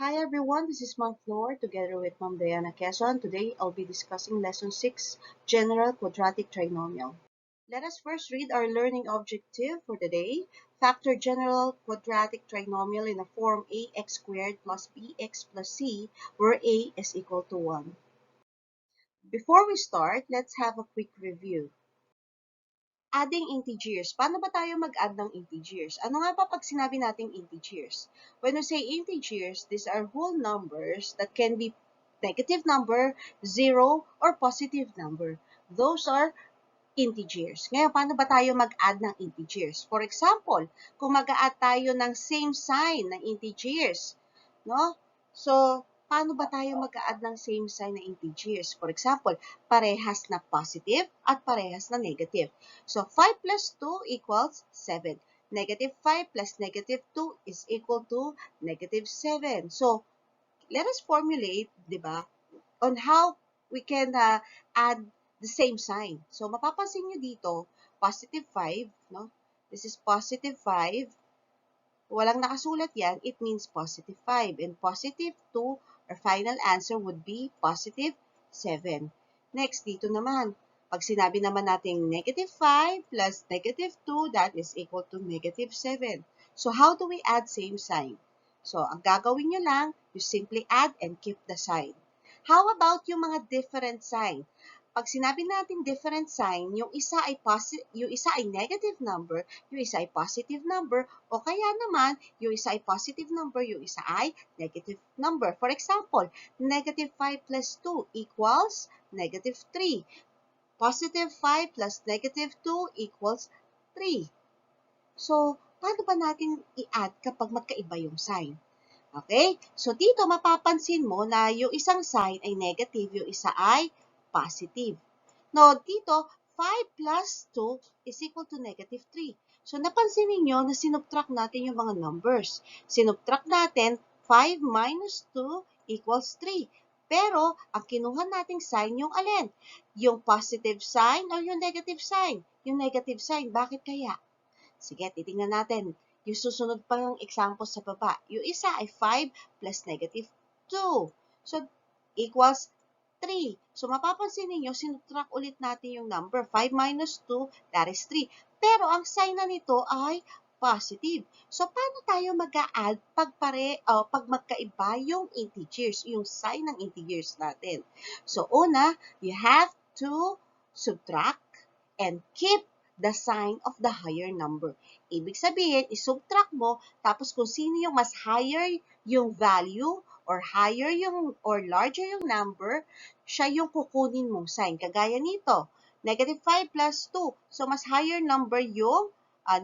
Hi everyone, this is Ma'am Floor together with Ma'am Diana Quezon. Today I'll be discussing Lesson 6, General Quadratic Trinomial. Let us first read our learning objective for the day. Factor general quadratic trinomial in the form ax squared plus bx plus c, where a is equal to 1. Before we start, let's have a quick review. Adding integers. Paano ba tayo mag-add ng integers? Ano nga ba pag sinabi nating integers? When we say integers, these are whole numbers that can be negative number, zero, or positive number. Those are integers. Ngayon, paano ba tayo mag-add ng integers? For example, kung mag-add tayo ng same sign ng integers, no? So, paano ba tayo mag-add ng same sign na integers? For example, parehas na positive at parehas na negative. So, 5 plus 2 equals 7. Negative 5 plus negative 2 is equal to negative 7. So, let us formulate, di ba, on how we can add the same sign. So, mapapansin nyo dito, positive 5, no? This is positive 5. Walang nakasulat yan, it means positive 5. And positive 2, our final answer would be positive 7. Next, dito naman, pag sinabi naman natin negative 5 plus negative 2, that is equal to negative 7. So, how do we add same sign? So, ang gagawin nyo lang, you simply add and keep the sign. How about yung mga different sign? Pag sinabi natin different sign, yung isa ay negative number, yung isa ay positive number, o kaya naman, yung isa ay positive number, yung isa ay negative number. For example, negative 5 plus 2 equals negative 3. Positive 5 plus negative 2 equals 3. So, paano ba natin i-add kapag magkaiba yung sign? Okay? So, dito mapapansin mo na yung isang sign ay negative, yung isa ay positive. Now, dito, 5 plus 2 is equal to negative 3. So, napansin niyo na sinubtract natin yung mga numbers. Sinubtract natin 5 minus 2 equals 3. Pero, ang kinuha nating sign yung alin? Yung positive sign or yung negative sign? Yung negative sign. Bakit kaya? Sige, titingnan natin. Yung susunod pa yung example sa baba. Yung isa ay 5 plus negative 2. So, equals 3. So, mapapansin ninyo, sinubtract ulit natin yung number. 5 minus 2, that is 3. Pero, ang sign na nito ay positive. So, paano tayo mag-a-add pag magkaiba yung integers, yung sign ng integers natin? So, una, you have to subtract and keep the sign of the higher number. Ibig sabihin, isubtract mo, tapos kung sino yung mas higher yung value, or higher yung, or larger yung number, siya yung kukunin mong sign. Kagaya nito, negative 5 plus 2. So, mas higher number yung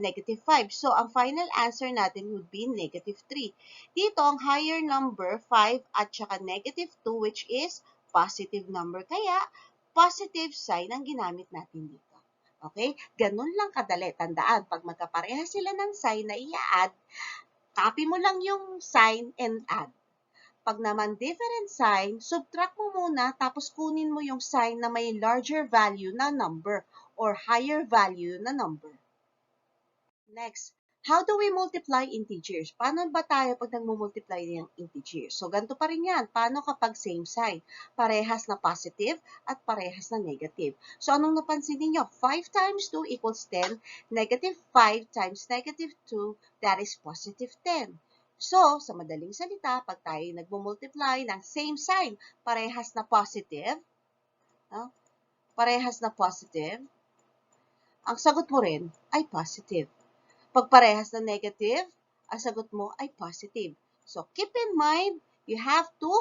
negative 5. So, ang final answer natin would be negative 3. Dito, ang higher number, 5 at saka negative 2, which is positive number. Kaya, positive sign ang ginamit natin dito. Okay? Ganun lang kadali. Tandaan, pag magkapareha sila ng sign na i-add, copy mo lang yung sign and add. Pag naman different sign, subtract mo muna tapos kunin mo yung sign na may larger value na number or higher value na number. Next, how do we multiply integers? Paano ba tayo pag nagmumultiply ng integers? So, ganito pa rin yan. Paano kapag same sign? Parehas na positive at parehas na negative. So, anong napansin niyo? 5 times 2 equals 10. Negative 5 times negative 2, that is positive 10. So, sa madaling salita, pag tayo nagmumultiply ng same sign, parehas na positive, no? Parehas na positive, ang sagot mo rin ay positive. Pag parehas na negative, ang sagot mo ay positive. So, keep in mind, you have to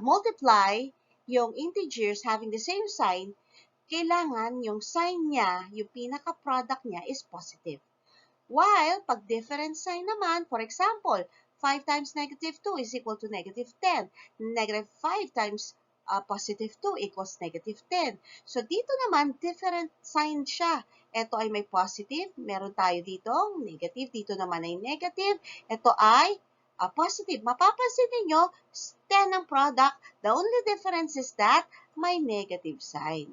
multiply yung integers having the same sign. Kailangan yung sign niya, yung pinaka-product niya is positive. While, pag different sign naman, for example, 5 times negative 2 is equal to negative 10. Negative 5 times positive 2 equals negative 10. So, dito naman, different sign siya. Ito ay may positive. Meron tayo dito, negative. Dito naman ay negative. Ito ay positive. Mapapansin ninyo, 10 ang product. The only difference is that may negative sign.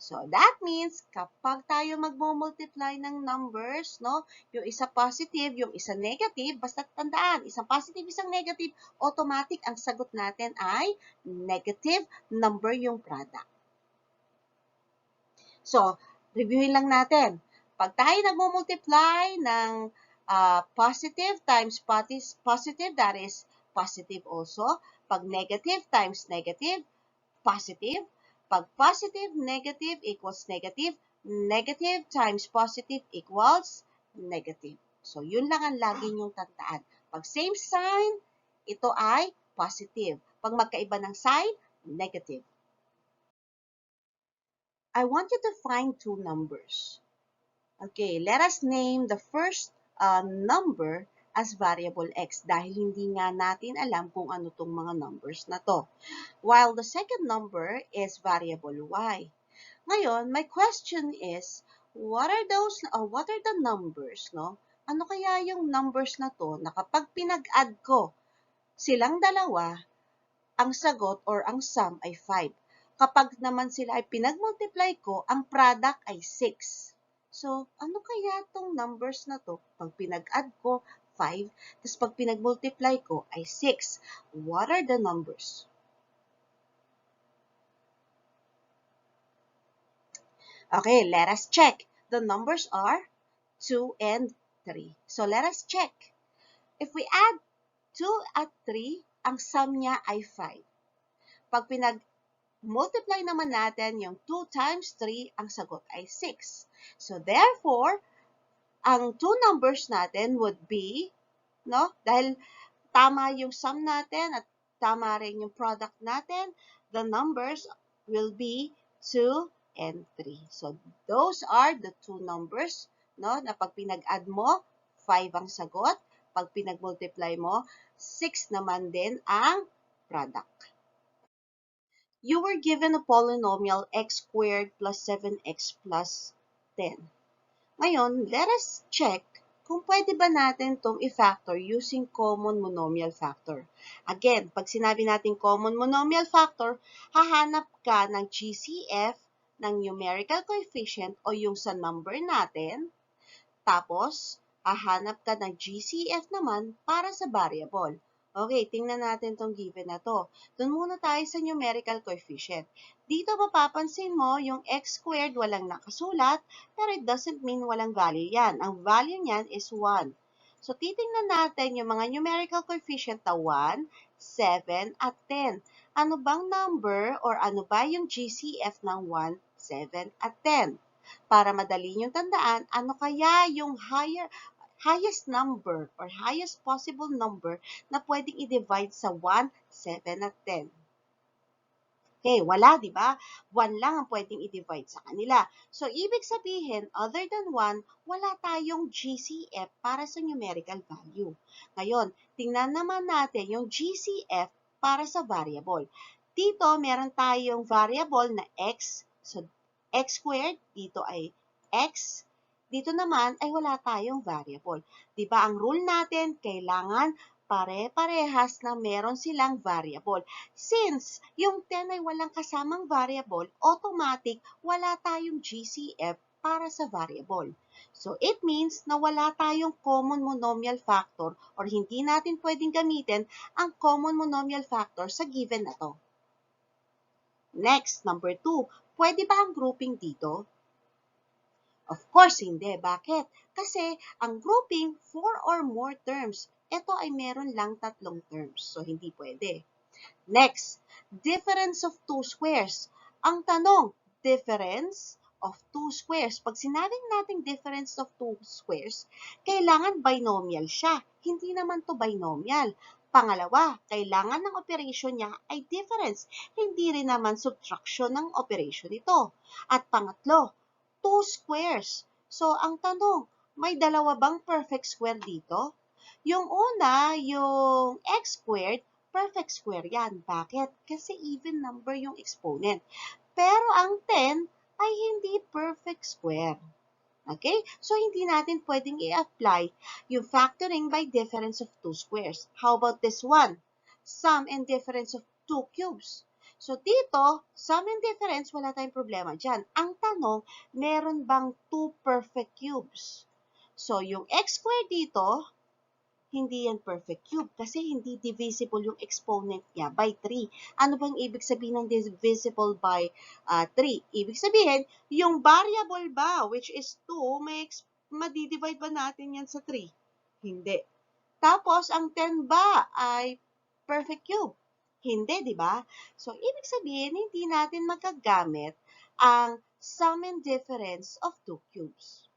So, that means, kapag tayo magmo-multiply ng numbers, no, yung isa positive, yung isa negative, basta tandaan, isang positive, isang negative, automatic ang sagot natin ay negative number yung product. So, reviewin lang natin. Pag tayo nagmo-multiply ng positive times positive, that is positive also. Pag negative times negative, positive. Pag positive, negative equals negative. Negative times positive equals negative. So, yun lang ang lagi niyong tandaan. Pag same sign, ito ay positive. Pag magkaiba ng sign, negative. I want you to find two numbers. Okay, let us name the first number as variable x dahil hindi nga natin alam kung ano tong mga numbers na to. While the second number is variable y. Ngayon, my question is, what are the numbers, no? Ano kaya yung numbers na to na kapag pinag-add ko silang dalawa, ang sagot or ang sum ay 5. Kapag naman sila ay pinag-multiply ko, ang product ay 6. So, ano kaya tong numbers na to? Pag pinag-add ko, 5. Tapos pag pinag-multiply ko ay 6. What are the numbers? Okay, let us check. The numbers are 2 and 3. So, let us check. If we add 2 at 3, ang sum niya ay 5. Pag multiply naman natin yung 2 times 3, ang sagot ay 6. So, therefore, ang two numbers natin would be, no, dahil tama yung sum natin at tama rin yung product natin, the numbers will be 2 and 3. So, those are the two numbers, no, na pag pinag-add mo, 5 ang sagot. Pag pinag-multiply mo, 6 naman din ang product. You were given a polynomial x squared plus 7x plus 10. Ngayon, let us check kung pwede ba natin itong i-factor using common monomial factor. Again, pag sinabi natin common monomial factor, hahanap ka ng GCF ng numerical coefficient o yung sa number natin. Tapos, hahanap ka ng GCF naman para sa variable. Okay, tingnan natin tong given na to. Doon muna tayo sa numerical coefficient. Dito mapapansin mo, yung x squared walang nakasulat, pero it doesn't mean walang value yan. Ang value niyan is 1. So, titingnan natin yung mga numerical coefficient na 1, 7, at 10. Ano bang number or ano ba yung GCF ng 1, 7, at 10? Para madali nyo tandaan, ano kaya yung highest number or highest possible number na pwedeng i-divide sa 1, 7, at 10. Okay, wala, di ba? 1 lang ang pwedeng i-divide sa kanila. So, ibig sabihin, other than 1, wala tayong GCF para sa numerical value. Ngayon, tingnan naman natin yung GCF para sa variable. Dito, meron tayong variable na x. So, x squared, dito ay x. Dito naman ay wala tayong variable. Di ba ang rule natin, kailangan pare-parehas na meron silang variable. Since yung 10 ay walang kasamang variable, automatic wala tayong GCF para sa variable. So, it means na wala tayong common monomial factor or hindi natin pwedeng gamitin ang common monomial factor sa given na to. Next, number 2, pwede ba ang grouping dito? Of course, hindi. Bakit? Kasi ang grouping, 4 or more terms. Ito ay meron lang 3 terms. So, hindi pwede. Next, difference of 2 squares. Ang tanong, difference of 2 squares. Pag sinabing natin difference of 2 squares, kailangan binomial siya. Hindi naman to binomial. Pangalawa, kailangan ng operation niya ay difference. Hindi rin naman subtraction ng operation ito. At pangatlo, 2 squares. So, ang tanong, may dalawa bang perfect square dito? Yung una, yung x squared, perfect square yan. Bakit? Kasi even number yung exponent. Pero ang 10 ay hindi perfect square. Okay? So, hindi natin pwedeng i-apply yung factoring by difference of 2 squares. How about this one? Sum and difference of 2 cubes. So, dito, sum and difference, wala tayong problema dyan. Ang tanong, meron bang 2 perfect cubes? So, yung x squared dito, hindi yan perfect cube kasi hindi divisible yung exponent niya by 3. Ano bang ibig sabihin ng divisible by 3? Ibig sabihin, yung variable ba, which is 2, madidivide ba natin yan sa 3? Hindi. Tapos, ang 10 ba ay perfect cube? Hindi, di ba? So, ibig sabihin, hindi natin magagamit ang sum and difference of 2 cubes.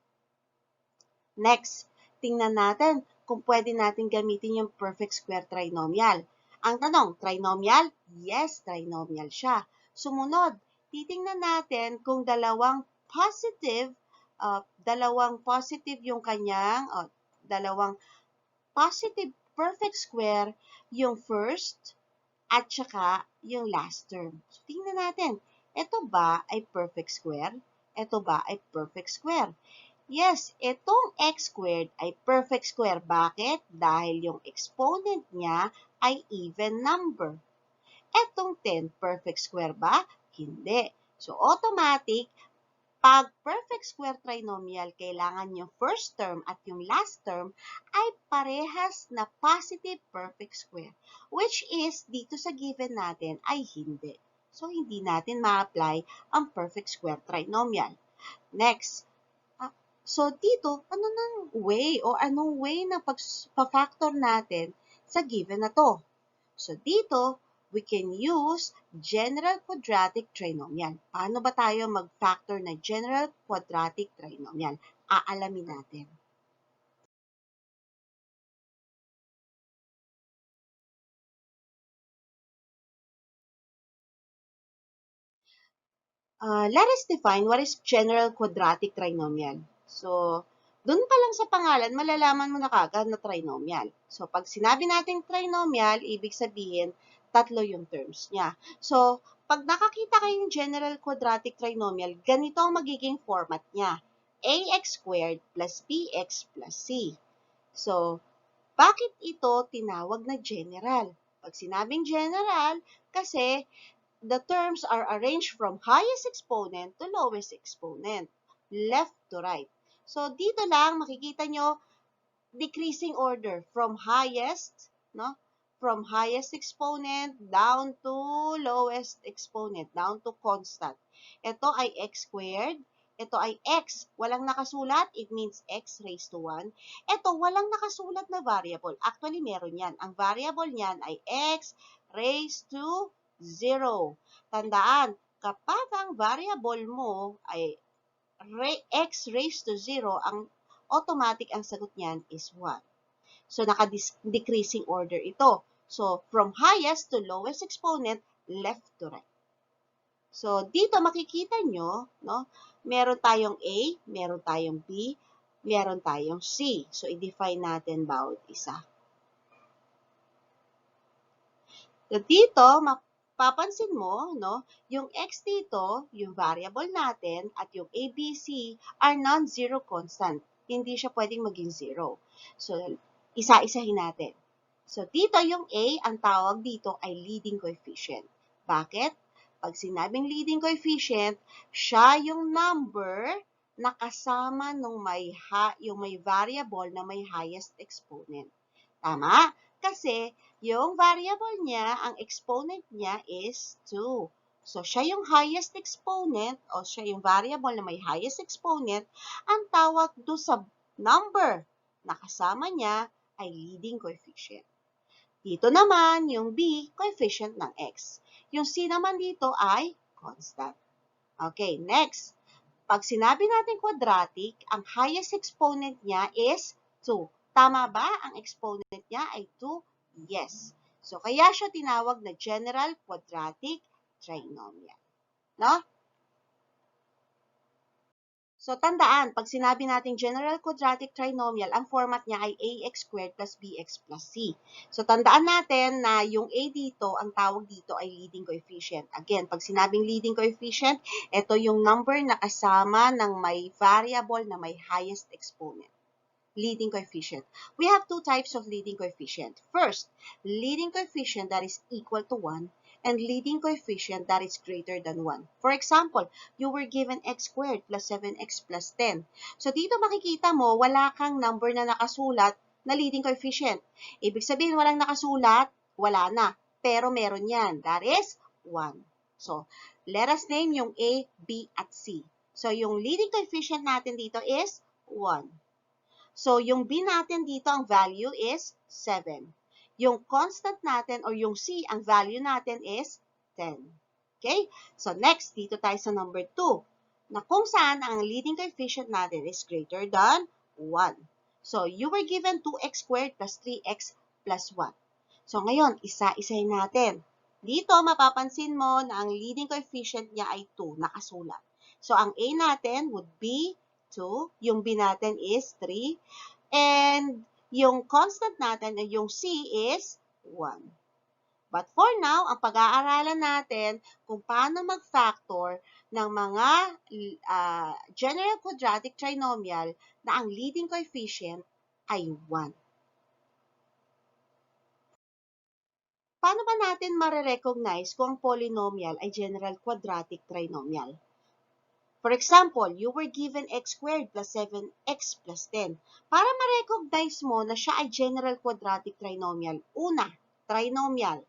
Next, tingnan natin kung pwede natin gamitin yung perfect square trinomial. Ang tanong, trinomial? Yes, trinomial siya. Sumunod, titingnan natin kung dalawang positive yung kanyang, dalawang positive perfect square yung first at saka yung last term. So, tingnan natin, ito ba ay perfect square? Ito ba ay perfect square? Yes, itong x squared ay perfect square. Bakit? Dahil yung exponent niya ay even number. Itong 10, perfect square ba? Hindi. So, automatic, pag perfect square trinomial, kailangan yung first term at yung last term ay parehas na positive perfect square, which is dito sa given natin ay hindi. So, hindi natin ma-apply ang perfect square trinomial. Next, so dito, anong way na pag-factor natin sa given na to? So dito, we can use general quadratic trinomial. Paano ba tayo mag-factor na general quadratic trinomial? Aalamin natin. Let us define what is general quadratic trinomial. So, dun pa lang sa pangalan, malalaman mo na kagad na trinomial. So, pag sinabi nating trinomial, ibig sabihin, tatlo yung terms niya. So, pag nakakita kayong general quadratic trinomial, ganito ang magiging format niya. Ax squared plus bx plus c. So, bakit ito tinawag na general? Pag sinabing general, kasi the terms are arranged from highest exponent to lowest exponent, left to right. So, dito lang makikita nyo decreasing order from highest, no? From highest exponent down to lowest exponent, down to constant. Ito ay x squared. Ito ay x. Walang nakasulat, it means x raised to 1. Ito, walang nakasulat na variable. Actually, meron yan. Ang variable niyan ay x raised to 0. Tandaan, kapag ang variable mo ay x raised to 0, ang automatic ang sagot niyan is 1. So, naka-decreasing order ito. So, from highest to lowest exponent, left to right. So, dito makikita nyo, no, meron tayong A, meron tayong B, meron tayong C. So, i-define natin bawat isa. So, dito, mapapansin mo, no, yung x dito, yung variable natin, at yung a, b, c are non-zero constant. Hindi siya pwedeng maging zero. So, isa-isahin natin. So, dito yung a, ang tawag dito ay leading coefficient. Bakit? Pag sinabing leading coefficient, siya yung number na kasama nung yung may variable na may highest exponent. Tama? Kasi yung variable niya, ang exponent niya is 2. So, siya yung highest exponent o siya yung variable na may highest exponent, ang tawag doon sa number na kasama niya ay leading coefficient. Dito naman, yung B, coefficient ng X. Yung C naman dito ay constant. Okay, next. Pag sinabi natin quadratic, ang highest exponent niya is 2. Tama ba? Ang exponent niya ay 2? Yes. So, kaya siya tinawag na general quadratic trinomial. No? So, tandaan, pag sinabi natin general quadratic trinomial, ang format niya ay ax squared plus bx plus c. So, tandaan natin na yung a dito, ang tawag dito ay leading coefficient. Again, pag sinabing leading coefficient, ito yung number na kasama ng may variable na may highest exponent. Leading coefficient. We have two types of leading coefficient. First, leading coefficient that is equal to 1, and leading coefficient that is greater than 1. For example, you were given x squared plus 7x plus 10. So dito makikita mo, wala kang number na nakasulat na leading coefficient. Ibig sabihin, walang nakasulat, wala na. Pero meron yan. That is 1. So, let us name yung A, B, at C. So, yung leading coefficient natin dito is 1. So, yung B natin dito, ang value is 7. Yung constant natin or yung C, ang value natin is 10. Okay? So, next, dito tayo sa number 2, na kung saan ang leading coefficient natin is greater than 1. So, you were given 2x squared plus 3x plus 1. So, ngayon, isa-isahin natin. Dito, mapapansin mo na ang leading coefficient niya ay 2, nakasulat. So, ang A natin would be 2, yung B natin is 3, and yung constant natin, yung C is 1. But for now, ang pag-aaralan natin kung paano mag-factor ng mga general quadratic trinomial na ang leading coefficient ay 1. Paano ba natin ma-recognize kung ang polynomial ay general quadratic trinomial? For example, you were given x squared plus 7x plus 10. Para ma-recognize mo na siya ay general quadratic trinomial, una, trinomial.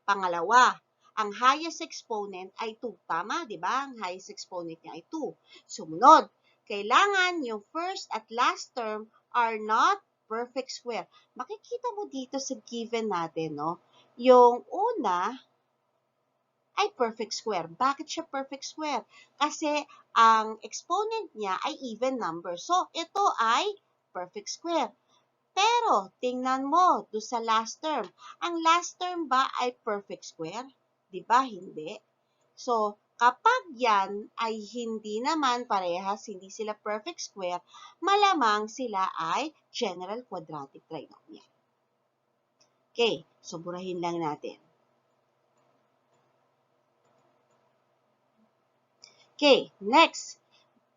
Pangalawa, ang highest exponent ay 2. Tama, di ba? Ang highest exponent niya ay 2. Sumunod, kailangan yung first at last term are not perfect square. Makikita mo dito sa given natin, no? Yung una ay perfect square. Bakit siya perfect square? Kasi ang exponent niya ay even number. So, ito ay perfect square. Pero, tingnan mo do sa last term. Ang last term ba ay perfect square? Di ba? Hindi. So, kapag yan ay hindi naman parehas, hindi sila perfect square, malamang sila ay general quadratic trinomial. Okay, so burahin lang natin. Okay, next.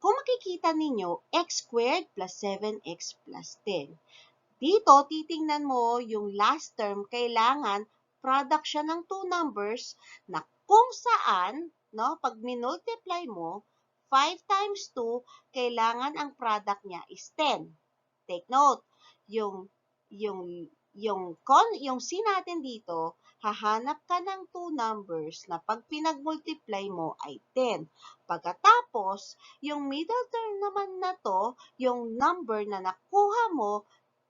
Kung makikita ninyo, x squared plus 7x plus 10. Dito, titingnan mo yung last term, kailangan product siya ng two numbers na kung saan, no, pag minultiply mo, 5 times 2, kailangan ang product niya is 10. Take note, yung C natin dito, hahanap ka ng two numbers na pag pinag-multiply mo ay 10. Pagkatapos, yung middle term naman na to, yung number na nakuha mo,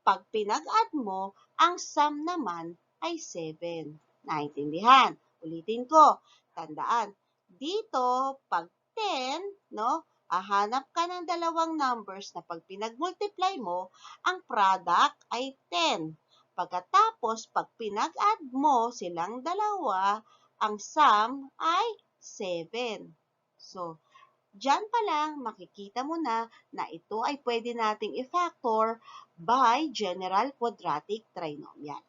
pag pinag-add mo, ang sum naman ay 7. Naintindihan? Ulitin ko. Tandaan, dito, pag 10, no, hahanap ka ng dalawang numbers na pag pinag-multiply mo, ang product ay 10. Pagkatapos, pag pinag-add mo silang dalawa, ang sum ay 7. So, diyan pa lang makikita mo na ito ay pwede nating i-factor by general quadratic trinomial.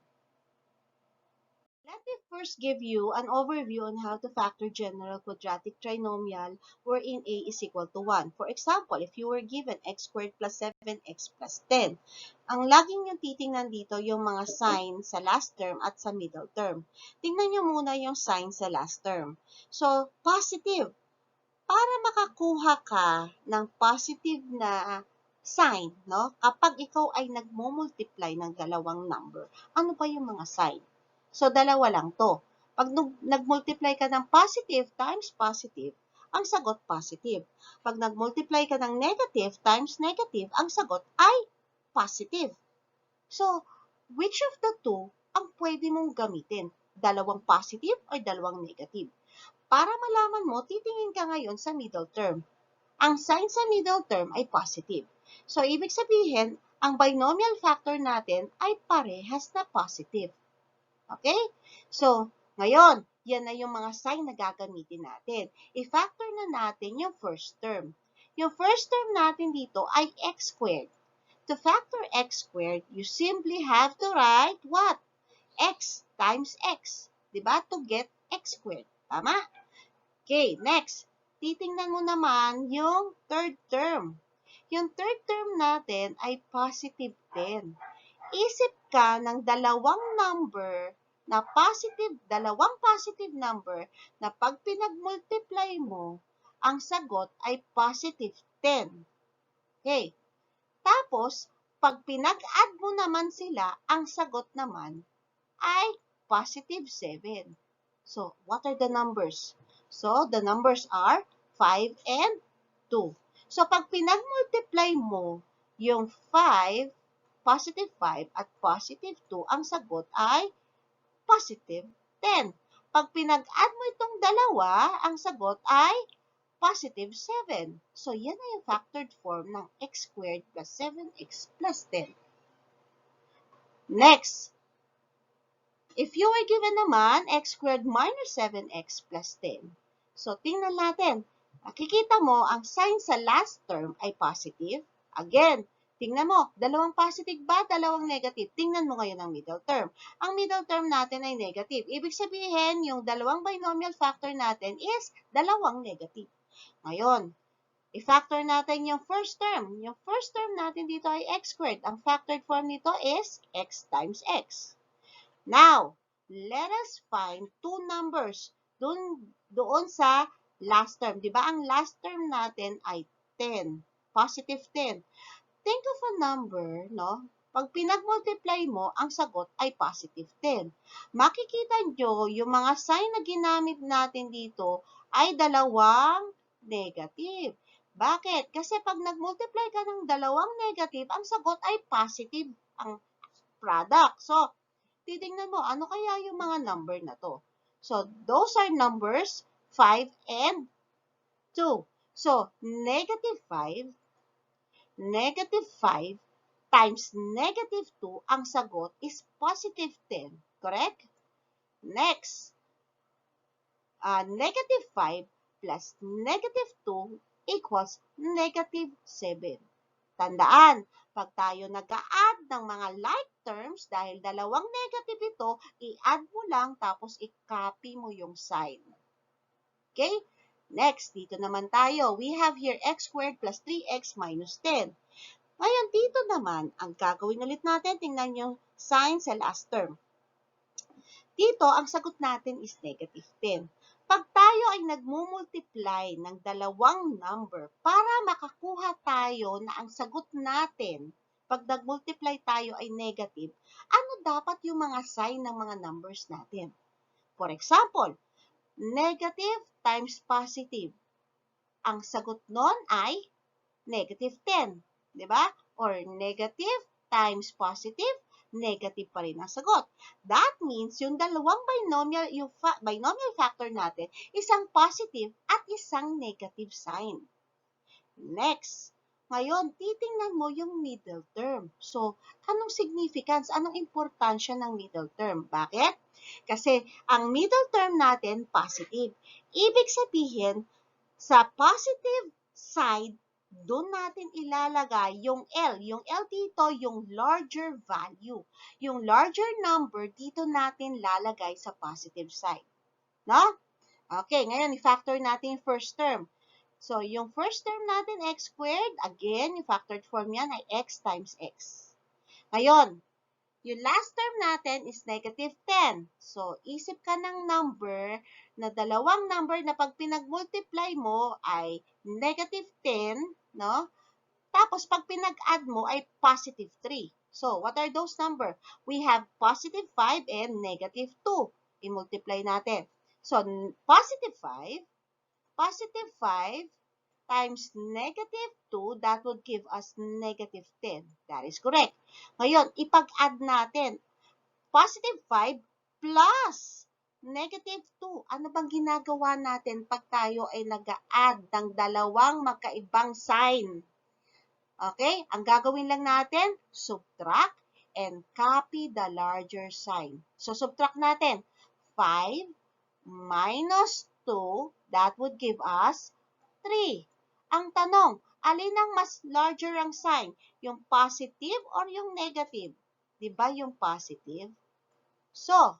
Let me first give you an overview on how to factor general quadratic trinomial wherein a is equal to 1. For example, if you were given x squared plus 7x plus 10, ang laging yung titingnan dito yung mga sign sa last term at sa middle term. Tingnan nyo muna yung sign sa last term. So, positive. Para makakuha ka ng positive na sign, no? Kapag ikaw ay nagmo-multiply ng dalawang number, ano pa yung mga sign? So, dalawa lang to. Pag nag-multiply ka ng positive times positive, ang sagot positive. Pag nag-multiply ka ng negative times negative, ang sagot ay positive. So, which of the two ang pwede mong gamitin? Dalawang positive o dalawang negative? Para malaman mo, titingin ka ngayon sa middle term. Ang sign sa middle term ay positive. So, ibig sabihin, ang binomial factor natin ay parehas na positive. Okay? So, ngayon, yan na yung mga sign na gagamitin natin. I-factor na natin yung first term. Yung first term natin dito ay x squared. To factor x squared, you simply have to write what? X times x. Diba? To get x squared. Tama? Okay, next. Titingnan mo naman yung third term. Yung third term natin ay positive 10. Isip ka ng dalawang number na positive, dalawang positive number na pag pinag-multiply mo, ang sagot ay positive 10. Okay. Tapos, pag pinag-add mo naman sila, ang sagot naman ay positive 7. So, what are the numbers? So, the numbers are 5 and 2. So, pag pinag-multiply mo yung 5, positive 5 at positive 2, ang sagot ay positive 10. Pag pinag-add mo itong dalawa, ang sagot ay positive 7. So, yan ay yung factored form ng x squared plus 7x plus 10. Next, if you were given naman x squared minus 7x plus 10. So, tingnan natin. Nakikita mo, ang sign sa last term ay positive. Again, tingnan mo, dalawang positive ba, dalawang negative? Tingnan mo ngayon ang middle term. Ang middle term natin ay negative. Ibig sabihin, yung dalawang binomial factor natin is dalawang negative. Ngayon, i-factor natin yung first term. Yung first term natin dito ay x squared. Ang factored form nito is x times x. Now, let us find two numbers doon sa last term. Di ba ang last term natin ay 10, positive 10. Think of a number, no? Pag pinag-multiply mo, ang sagot ay positive 10. Makikita nyo, yung mga sign na ginamit natin dito ay dalawang negative. Bakit? Kasi pag nag-multiply ka ng dalawang negative, ang sagot ay positive ang product. So, titingnan mo, ano kaya yung mga number na to? So, those are numbers 5 and 2. So, negative 5 times negative 2, ang sagot is positive 10. Correct? Next, negative 5 plus negative 2 equals negative 7. Tandaan, pag tayo nag-a-add ng mga like terms, dahil dalawang negative ito, i-add mo lang tapos i-copy mo yung sign. Okay? Next, dito naman tayo. We have here x squared plus 3x minus 10. Ngayon, dito naman, ang gagawin ulit natin, tingnan yung sign sa last term. Dito, ang sagot natin is negative 10. Pag tayo ay nagmumultiply ng dalawang number para makakuha tayo na ang sagot natin, pag nagmultiply tayo ay negative, ano dapat yung mga sign ng mga numbers natin? For example, negative times positive. Ang sagot nun ay negative 10. Diba? Or negative times positive, negative pa rin ang sagot. That means yung dalawang binomial, binomial factor natin, isang positive at isang negative sign. Next, ngayon, titingnan mo yung middle term. So, anong significance, anong importansya ng middle term? Bakit? Kasi ang middle term natin, positive. Ibig sabihin, sa positive side, doon natin ilalagay yung L. Yung L dito, yung larger value. Yung larger number, dito natin lalagay sa positive side. No? Okay, ngayon, i-factor natin yung first term. So, yung first term natin, x squared, again, yung factored form yan ay x times x. Ngayon, yung last term natin is negative 10. So, isip ka ng number na dalawang number na pag pinag-multiply mo ay negative 10, no? Tapos, pag pinag-add mo ay positive 3. So, what are those number? We have positive 5 and negative 2. I-multiply natin. So, positive 5 times negative 2, that would give us negative 10. That is correct. Ngayon, ipag-add natin. Positive 5 plus negative 2. Ano bang ginagawa natin pag tayo ay nag-a-add ng dalawang magkaibang sign? Okay? Ang gagawin lang natin, subtract and copy the larger sign. So, subtract natin. 5 minus 2, that would give us 3. Ang tanong, alin ang mas larger ang sign? Yung positive or yung negative? Diba yung positive? So,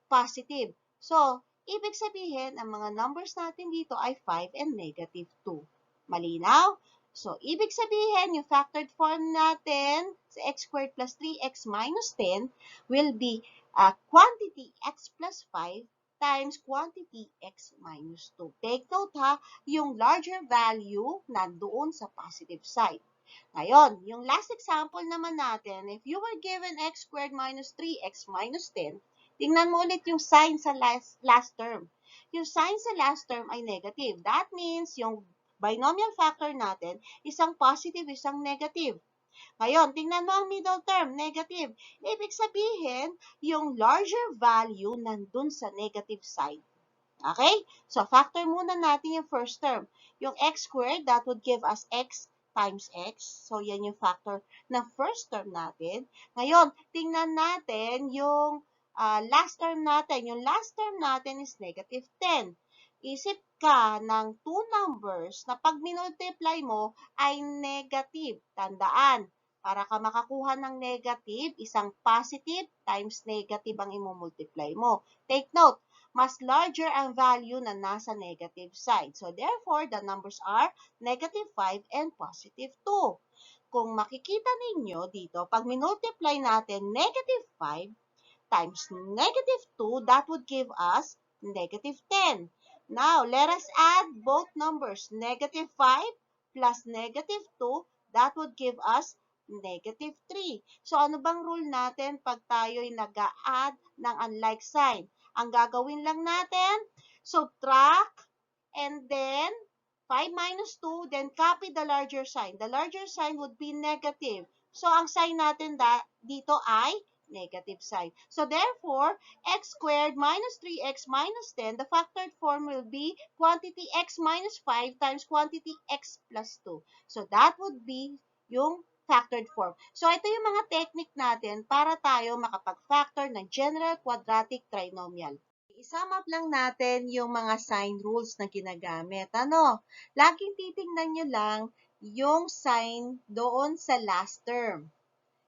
positive. So, ibig sabihin, ang mga numbers natin dito ay 5 and negative 2. Malinaw? So, ibig sabihin, yung factored form natin sa x squared plus 3x minus 10 will be quantity x plus 5 times quantity x minus 2. Take note ha, yung larger value nandoon sa positive side. Ngayon, yung last example naman natin, if you were given x squared minus 3x minus 10, tingnan mo ulit yung sign sa last term. Yung sign sa last term ay negative. That means yung binomial factor natin, isang positive, isang negative. Ngayon, tingnan mo ang middle term, negative. Ibig sabihin, yung larger value nandun sa negative side. Okay? So, factor muna natin yung first term. Yung x squared, that would give us x times x. So, yan yung factor ng first term natin. Ngayon, tingnan natin yung last term natin. Yung last term natin is negative 10. Isip ka ng two numbers na pag minultiply mo ay negative. Tandaan, para ka makakuha ng negative, isang positive times negative ang imumultiply mo. Take note, mas larger ang value na nasa negative side. So, therefore, the numbers are negative 5 and positive 2. Kung makikita ninyo dito, pag minultiply natin negative 5 times negative 2, that would give us negative 10. Now, let us add both numbers. Negative 5 plus negative 2, that would give us negative 3. So, ano bang rule natin pag tayo'y nag-a-add ng unlike sign? Ang gagawin lang natin, subtract, and then 5 minus 2, then copy the larger sign. The larger sign would be negative. So, ang sign natin dito ay negative sign. So, therefore, x squared minus 3x minus 10, the factored form will be quantity x minus 5 times quantity x plus 2. So, that would be yung factored form. So, ito yung mga technique natin para tayo makapag-factor ng general quadratic trinomial. I-sum up lang natin yung mga sign rules na ginagamit. Laging titingnan nyo lang yung sign doon sa last term.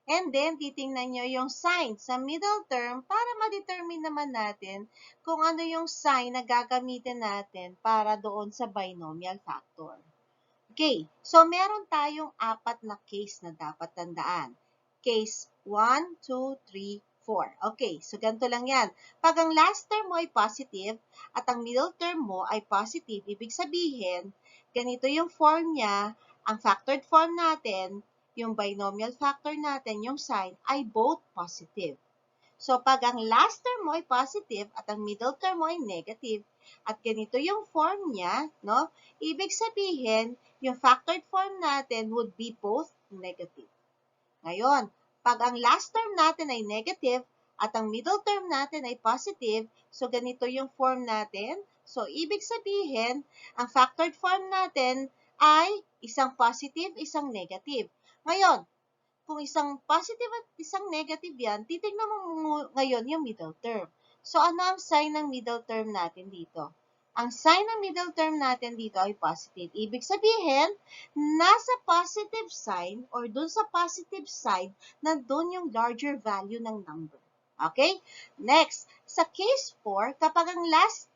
And then, titingnan nyo yung sign sa middle term para ma-determine naman natin kung ano yung sign na gagamitin natin para doon sa binomial factor. Okay, so meron tayong 4 na case na dapat tandaan. Case 1, 2, 3, 4. Okay, so ganito lang yan. Pag ang last term mo ay positive at ang middle term mo ay positive, ibig sabihin, ganito yung form niya, ang factored form natin, yung binomial factor natin, yung sign, ay both positive. So, pag ang last term mo ay positive at ang middle term mo ay negative, at ganito yung form niya, no? Ibig sabihin, yung factored form natin would be both negative. Ngayon, pag ang last term natin ay negative at ang middle term natin ay positive, so ganito yung form natin. So, ibig sabihin, ang factored form natin ay isang positive, isang negative. Ngayon, kung isang positive at isang negative yan, titignan mo ngayon yung middle term. So, ano ang sign ng middle term natin dito? Ang sign ng middle term natin dito ay positive. Ibig sabihin, nasa positive sign or dun sa positive side, nandun yung larger value ng number. Okay? Next, sa case 4, kapag ang last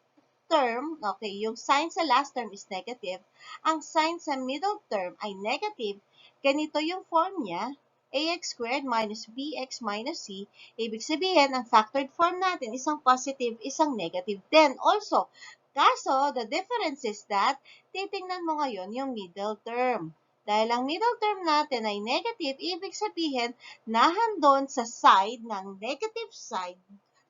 term, okay, yung sign sa last term is negative, ang sign sa middle term ay negative, ganito yung form niya, ax squared minus bx minus c. Ibig sabihin, ang factored form natin, isang positive, isang negative din. Also, kaso, the difference is that, titingnan mo ngayon yung middle term. Dahil ang middle term natin ay negative, ibig sabihin, nahandon sa side ng negative side,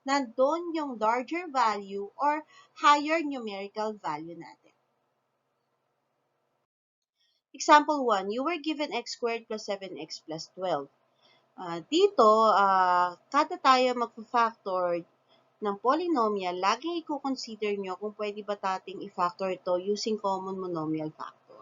nandun yung larger value or higher numerical value natin. Example 1, you were given x squared plus 7x plus 12. Dito, kada tayo magpa-factor ng polynomial, laging i-consider nyo kung pwede ba nating i-factor ito using common monomial factor.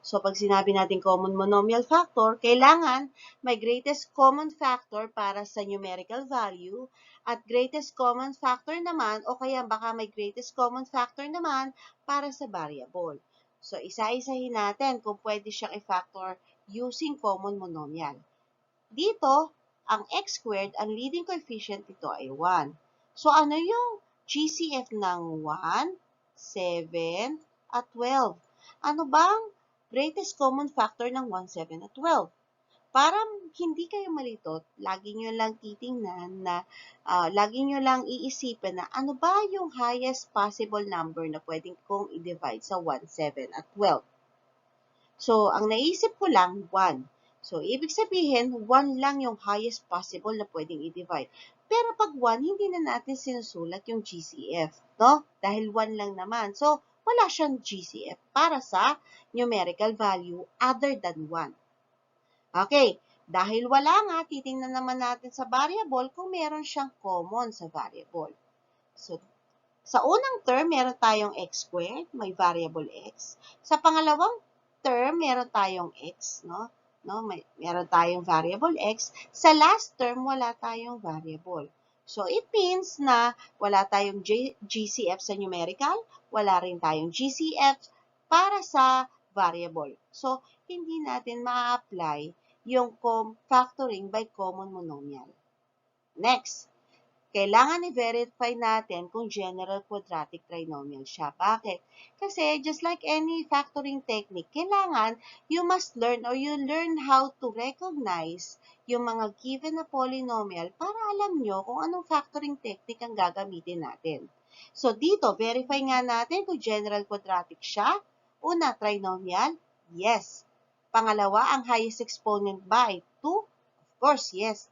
So, pag sinabi natin common monomial factor, kailangan may greatest common factor para sa numerical value at greatest common factor naman o kaya baka may greatest common factor naman para sa variable. So, isa-isahin natin kung pwede siyang i-factor using common monomial. Dito, ang x squared, ang leading coefficient nito ay 1. So, ano yung GCF ng 1, 7, at 12? Ano bang greatest common factor ng 1, 7, at 12? Para hindi kayo malito, lagi nyo lang titingnan na, lagi nyo lang iisipin na ano ba yung highest possible number na pwedeng kong i-divide sa 1, 7, at 12. So, ang naisip ko lang, 1. So, ibig sabihin, 1 lang yung highest possible na pwedeng i-divide. Pero pag 1, hindi na natin sinusulat yung GCF, no? Dahil 1 lang naman. So, wala siyang GCF para sa numerical value other than 1. Okay, dahil wala nga, titingnan naman natin sa variable kung meron siyang common sa variable. So, sa unang term, meron tayong x squared, may variable x. Sa pangalawang term, meron tayong x, no? Meron tayong variable x. Sa last term, wala tayong variable. So, it means na wala tayong GCF sa numerical, wala rin tayong GCF para sa variable. So, hindi natin ma-apply yung factoring by common monomial. Next, kailangan i-verify natin kung general quadratic trinomial siya. Bakit? Kasi just like any factoring technique, kailangan you must learn or you learn how to recognize yung mga given na polynomial para alam nyo kung anong factoring technique ang gagamitin natin. So dito, verify nga natin kung general quadratic siya. Una, trinomial. Yes. Pangalawa, ang highest exponent by 2. Of course, yes.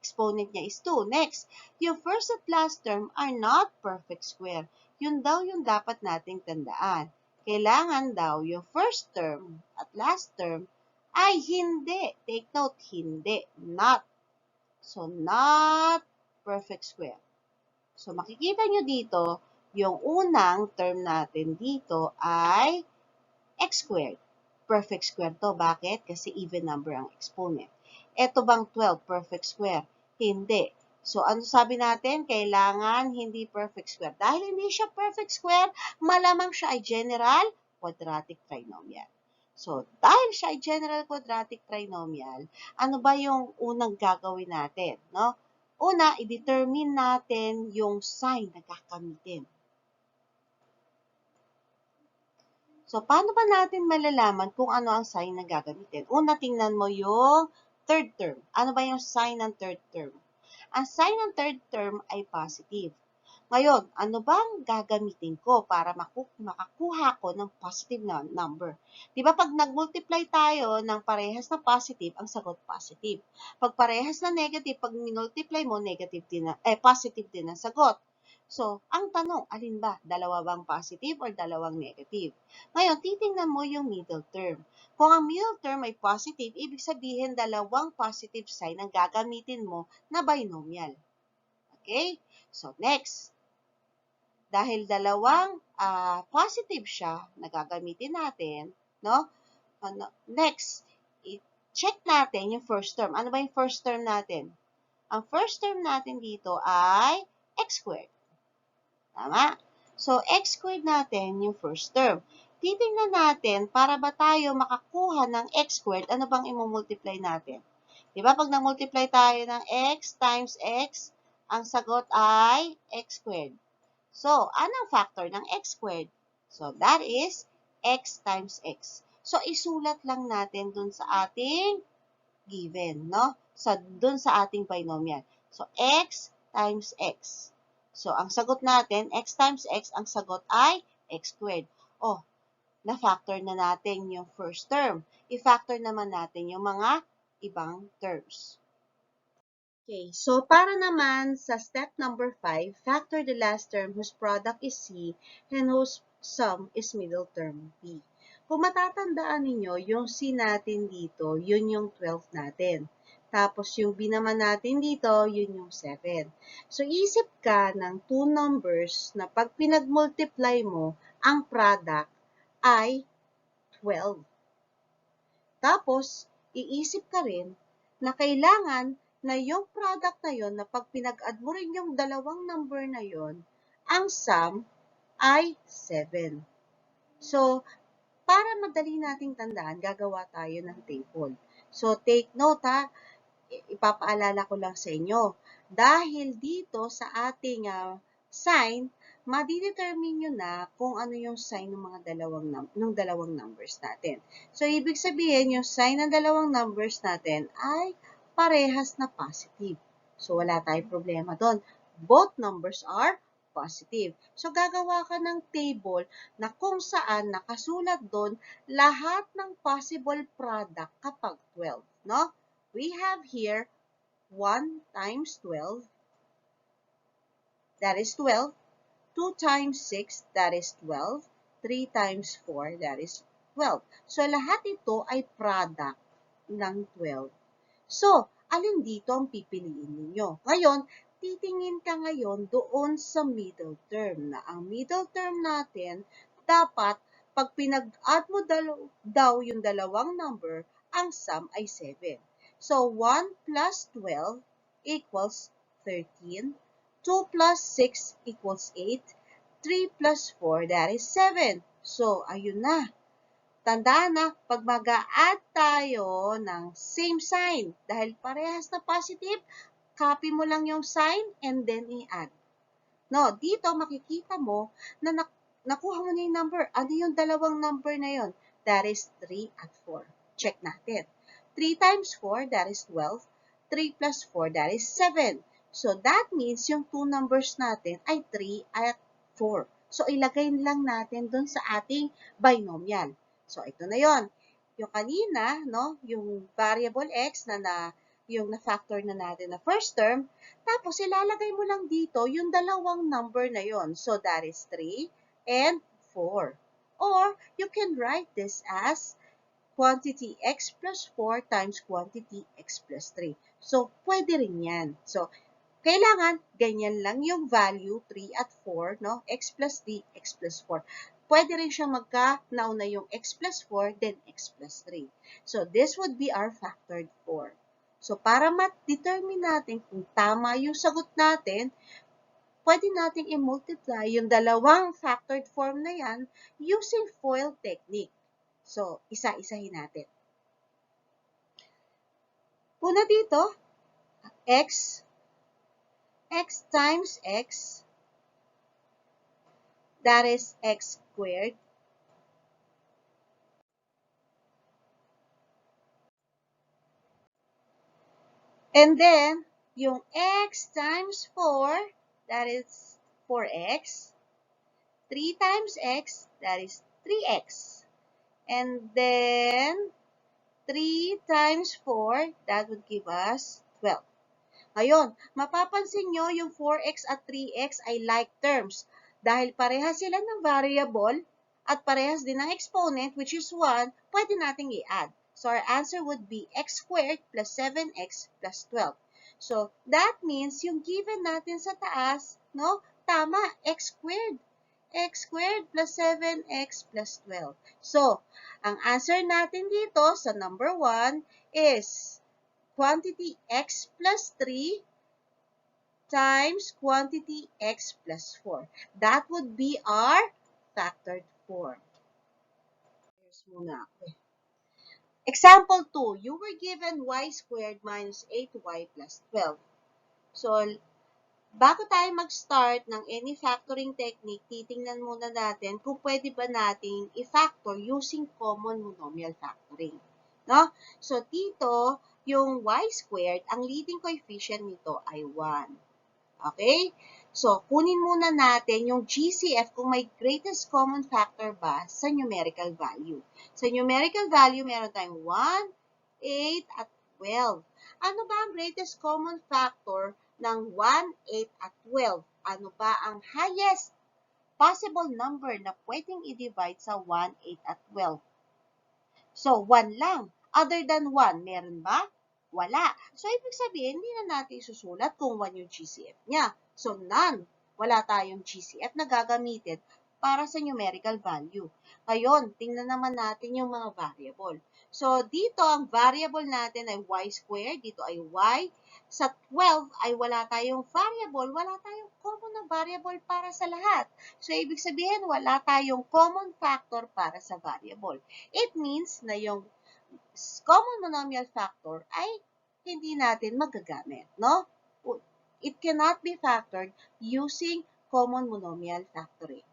Exponent niya is 2. Next, yung first at last term are not perfect square. Yun daw yung dapat nating tandaan. Kailangan daw yung first term at last term ay hindi. Take note, hindi. Not. So, not perfect square. So, makikita nyo dito, yung unang term natin dito ay x squared. Perfect square to. Bakit? Kasi even number ang exponent. Ito bang 12 perfect square? Hindi. So, ano sabi natin? Kailangan hindi perfect square. Dahil hindi siya perfect square, malamang siya ay general quadratic trinomial. So, dahil siya ay general quadratic trinomial, ano ba yung unang gagawin natin? No? Una, i-determine natin yung sign na gagamitin. So, paano ba natin malalaman kung ano ang sign na gagamitin? Una, tingnan mo yung third term. Ano ba yung sign ng third term? Ang sign ng third term ay positive. Ngayon, ano ba ang gagamitin ko para makakuha ko ng positive na number? Di ba pag nag-multiply tayo ng parehas na positive, ang sagot positive. Pag parehas na negative, pag minultiply mo, negative din positive din ang sagot. So, ang tanong, alin ba? Dalawa bang positive or dalawang negative? Ngayon, titingnan mo yung middle term. Kung ang middle term ay positive, ibig sabihin dalawang positive sign ang gagamitin mo na binomial. Okay? So, next. Dahil dalawang positive siya na gagamitin natin, no? Next, i-check natin yung first term. Ano ba yung first term natin? Ang first term natin dito ay x squared. Tama? So, x squared natin yung first term. Titingnan natin, para ba tayo makakuha ng x squared, ano bang imumultiply natin? Diba, pag na-multiply tayo ng x times x, ang sagot ay x squared. So, anong factor ng x squared? So, that is x times x. So, isulat lang natin dun sa ating given, no? Dun sa ating binomial. So, x times x. So, ang sagot natin, x times x, ang sagot ay x squared. Oh, na-factor na natin yung first term. I-factor naman natin yung mga ibang terms. Okay, so para naman sa step number 5, factor the last term whose product is C and whose sum is middle term B. Kung matatandaan ninyo, yung C natin dito, yun yung 12 natin. Tapos yung B naman natin dito, yun yung 7. So isip ka ng two numbers na pag pinag-multiply mo, ang product ay 12. Tapos, iisip ka rin na kailangan na yung product na yon na pag pinag-add mo rin yung dalawang number na yon, ang sum ay 7. So, para madali nating tandaan, gagawa tayo ng table. So, take note ha, ipapaalala ko lang sa inyo. Dahil dito sa ating sign, madidetermine nyo na kung ano yung sign ng mga dalawang numbers natin. So, ibig sabihin, yung sign ng dalawang numbers natin ay parehas na positive. So, wala tayong problema doon. Both numbers are positive. So, gagawa ka ng table na kung saan nakasulat doon lahat ng possible product kapag 12. No? We have here 1 times 12, that is 12. 2 times 6, that is 12. 3 times 4, that is 12. So, lahat ito ay product ng 12. So, alin dito ang pipiliin ninyo? Ngayon, titingin ka ngayon doon sa middle term na ang middle term natin, dapat pag pinag-add mo daw yung dalawang number, ang sum ay 7. So, 1 plus 12 equals 13. 2 plus 6 equals 8. 3 plus 4, that is 7. So, ayun na. Tandaan na, pag mag-a-add tayo ng same sign, dahil parehas na positive, copy mo lang yung sign and then i-add. No, dito makikita mo na nakuha mo na yung number. Ano yung dalawang number na yon? That is 3 at 4. Check natin. 3 times 4, that is 12. 3 plus 4, that is 7. So, that means yung two numbers natin ay 3 at 4. So, ilagay lang natin dun sa ating binomial. So, ito na yon. Yung kanina, no, yung variable x yung na-factor na natin na first term, tapos ilalagay mo lang dito yung dalawang number na yon. So, that is 3 and 4. Or, you can write this as quantity x plus 4 times quantity x plus 3. So, pwede rin yan. So, kailangan, ganyan lang yung value, 3 at 4, no? X plus 3, x plus 4. Pwede rin siyang nauna yung x plus 4, then x plus 3. So, this would be our factored form. So, para ma-determine natin kung tama yung sagot natin, pwede nating i-multiply yung dalawang factored form na yan using FOIL technique. So, isa-isahin natin. Una dito, x times x, that is x squared. And then, yung x times 4, that is 4x. 3 times x, that is 3x. And then, 3 times 4, that would give us 12. Ngayon, mapapansin nyo yung 4x at 3x ay like terms. Dahil parehas sila ng variable at parehas din ng exponent, which is 1, pwede nating i-add. So, our answer would be x squared plus 7x plus 12. So, that means yung given natin sa taas, no? Tama, x squared. X squared plus 7x plus 12. So, ang answer natin dito sa number 1 is quantity x plus 3 times quantity x plus 4. That would be our factored form. Here's muna ako. Example 2, you were given y squared minus 8y plus 12. So, bago tayo mag-start ng any factoring technique, titingnan muna natin kung pwede ba natin i-factor using common monomial factoring. No? So, dito, yung y squared, ang leading coefficient nito ay 1. Okay? So, kunin muna natin yung GCF kung may greatest common factor ba sa numerical value. Sa numerical value, meron tayong 1, 8, at 12. Ano ba ang greatest common factor ng 1, 8, at 12? Ano ba ang highest possible number na pwedeng i-divide sa 1, 8, at 12? So, 1 lang. Other than 1, meron ba? Wala. So, ibig sabihin, hindi na natin susulat kung 1 yung GCF niya. So, none. Wala tayong GCF na gagamitin para sa numerical value. Ngayon, tingnan naman natin yung mga variable. So, dito, ang variable natin ay y squared. Dito ay y. Sa 12 ay wala tayong variable. Wala tayong common na variable para sa lahat. So, ibig sabihin, wala tayong common factor para sa variable. It means na yung common monomial factor ay hindi natin magagamit, no? It cannot be factored using common monomial factoring.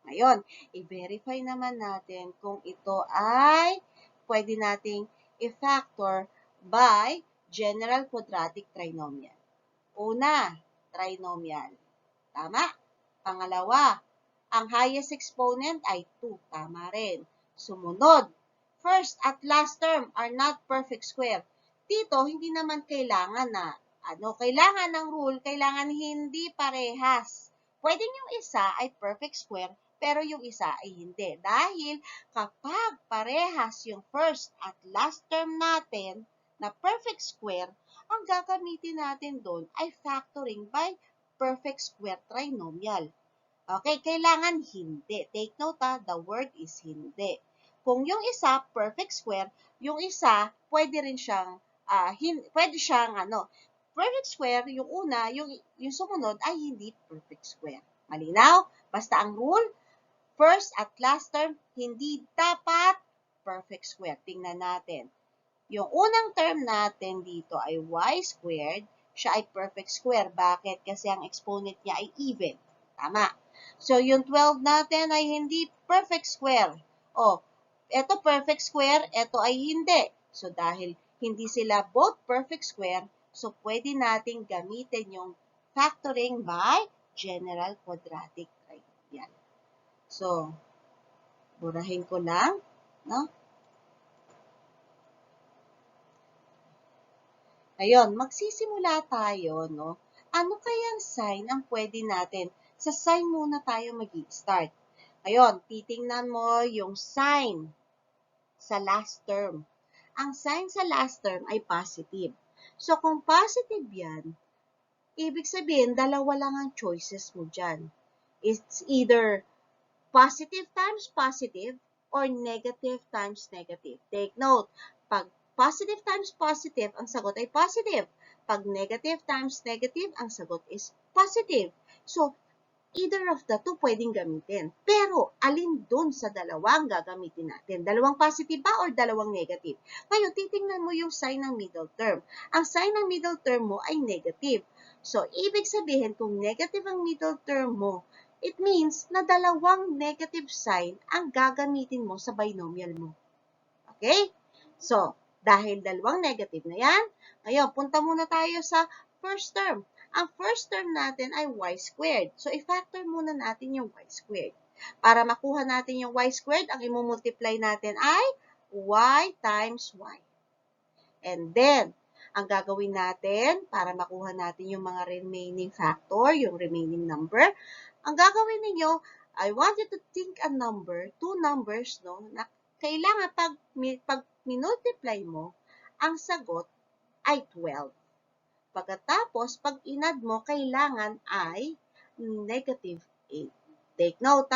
Ngayon, i-verify naman natin kung ito ay pwede nating i-factor by general quadratic trinomial. Una, trinomial. Tama. Pangalawa, ang highest exponent ay 2. Tama rin. Sumunod, first at last term are not perfect square. Dito, hindi naman kailangan na, kailangan ng rule, kailangan hindi parehas. Pwede yung isa ay perfect square, pero yung isa ay hindi. Dahil kapag parehas yung first at last term natin na perfect square, ang gagamitin natin doon ay factoring by perfect square trinomial. Okay, kailangan hindi. Take note the word is hindi. Kung yung isa perfect square, yung isa pwede rin siyang perfect square, yung una, yung sumunod ay hindi perfect square. Malinaw? Basta ang rule, first at last term, hindi dapat perfect square. Tingnan natin. Yung unang term natin dito ay y squared, siya ay perfect square. Bakit? Kasi ang exponent niya ay even. Tama. So, yung 12 natin ay hindi perfect square. Ito perfect square, ito ay hindi. So, dahil hindi sila both perfect square, so pwede nating gamitin yung factoring by general quadratic trinomial. So, burahin ko lang, no? Ayun, magsisimula tayo, no? Ano kayang sign ang pwede natin? Sa sign muna tayo mag-start. Ayun, titingnan mo yung sign sa last term. Ang sign sa last term ay positive. So, kung positive yan, ibig sabihin, dalawa lang ang choices mo dyan. It's either positive times positive or negative times negative. Take note, pag positive times positive, ang sagot ay positive. Pag negative times negative, ang sagot is positive. So, either of the two pwedeng gamitin. Pero, alin dun sa dalawang gagamitin natin? Dalawang positive ba or dalawang negative? Ngayon, titingnan mo yung sign ng middle term. Ang sign ng middle term mo ay negative. So, ibig sabihin, kung negative ang middle term mo, it means na dalawang negative sign ang gagamitin mo sa binomial mo. Okay? So, dahil dalawang negative na yan, ngayon, punta muna tayo sa first term. Ang first term natin ay y squared. So, i-factor muna natin yung y squared. Para makuha natin yung y squared, ang imumultiply natin ay y times y. And then, ang gagawin natin, para makuha natin yung mga remaining factor, yung remaining number, ang gagawin ninyo, I want you to think a number, two numbers, no, na kailangan pag minultiply mo, ang sagot ay 12. Pagkatapos, pag inad mo, kailangan ay negative 8. Take note,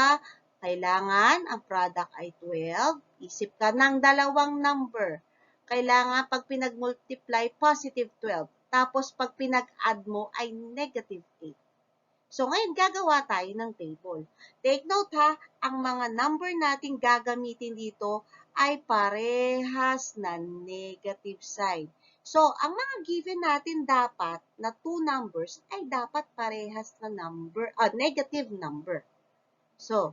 kailangan ang product ay 12. Isip ka ng dalawang number. Kailangan pag pinag-multiply, positive 12. Tapos, pag pinag-add mo, ay negative 8. So, ngayon, gagawa tayo ng table. Take note ang mga number natin gagamitin dito ay parehas na negative sign. So, ang mga given natin dapat na two numbers ay dapat parehas na negative number. So,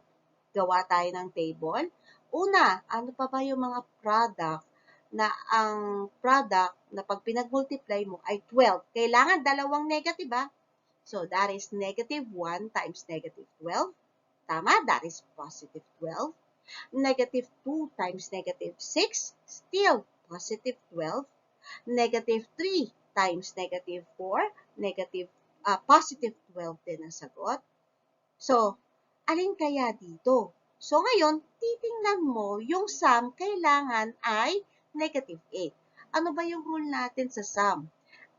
gawa tayo ng table. Una, ano pa ba yung mga product na ang product na pag pinag-multiply mo ay 12? Kailangan dalawang negative So, that is negative 1 times negative 12. Tama, that is positive 12. Negative 2 times negative 6, still positive 12. Negative 3 times negative 4, positive 12 din ang sagot. So, alin kaya dito? So, ngayon, titingnan mo yung sum kailangan ay negative 8. Ano ba yung rule natin sa sum?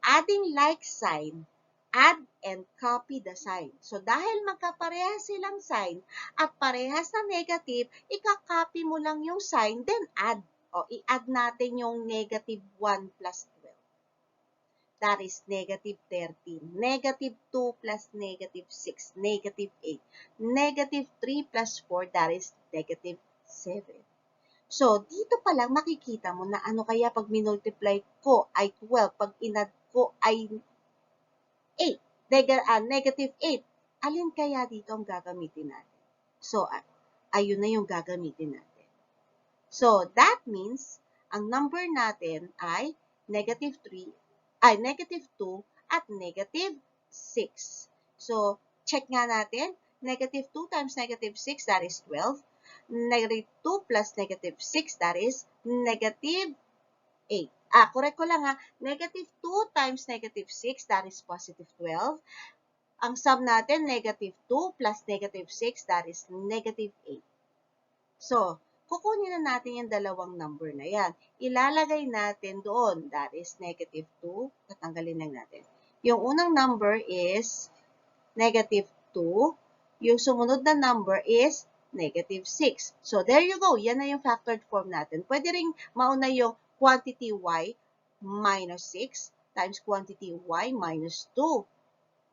Adding like sign, add and copy the sign. So, dahil magkaparehas silang sign at parehas na negative, ikakopy mo lang yung sign, then add. I-add natin yung negative 1 plus 12. That is negative 13. Negative 2 plus negative 6, negative 8. Negative 3 plus 4, that is negative 7. So, dito pa lang makikita mo na ano kaya pag minultiply ko ay 12, pag inad ko ay 8, negative 8. alin kaya dito ang gagamitin natin? So, ayun na yung gagamitin natin. So, that means, ang number natin ay negative 2 at negative 6. So, check nga natin. Negative 2 times negative 6, that is 12. Negative 2 plus negative 6, that is negative 8. Correct ko lang ha. Negative 2 times negative 6, that is positive 12. Ang sum natin, negative 2 plus negative 6, that is negative 8. So, kukunin na natin yung dalawang number na yan. Ilalagay natin doon, that is negative 2. Tatanggalin lang natin. Yung unang number is negative 2. Yung sumunod na number is negative 6. So, there you go. Yan na yung factored form natin. Pwede ring mauna yung quantity y minus 6 times quantity y minus 2.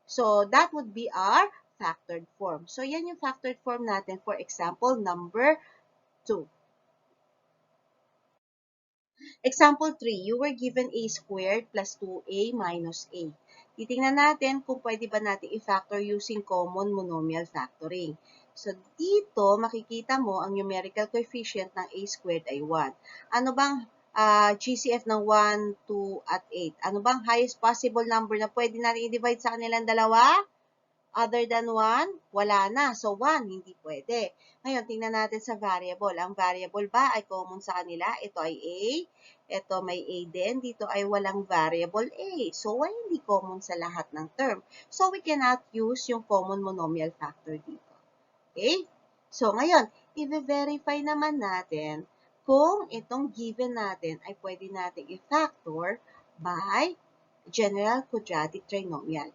So, that would be our factored form. So, yan yung factored form natin. For example, number 2. Example 3, you were given a squared plus 2a minus a. Titingnan natin kung pwede ba natin i-factor using common monomial factoring. So, dito makikita mo ang numerical coefficient ng a squared ay 1. Ano bang GCF ng 1, 2, at 8? Ano bang highest possible number na pwede natin i-divide sa kanilang dalawa? Other than 1, wala na. So, 1, hindi pwede. Ngayon, tingnan natin sa variable. Ang variable ba ay common sa kanila? Ito ay a. Ito may a din. Dito ay walang variable a. So, why hindi common sa lahat ng term? So, we cannot use yung common monomial factor dito. Okay? So, ngayon, i-verify naman natin kung itong given natin ay pwede natin i-factor by general quadratic trinomial.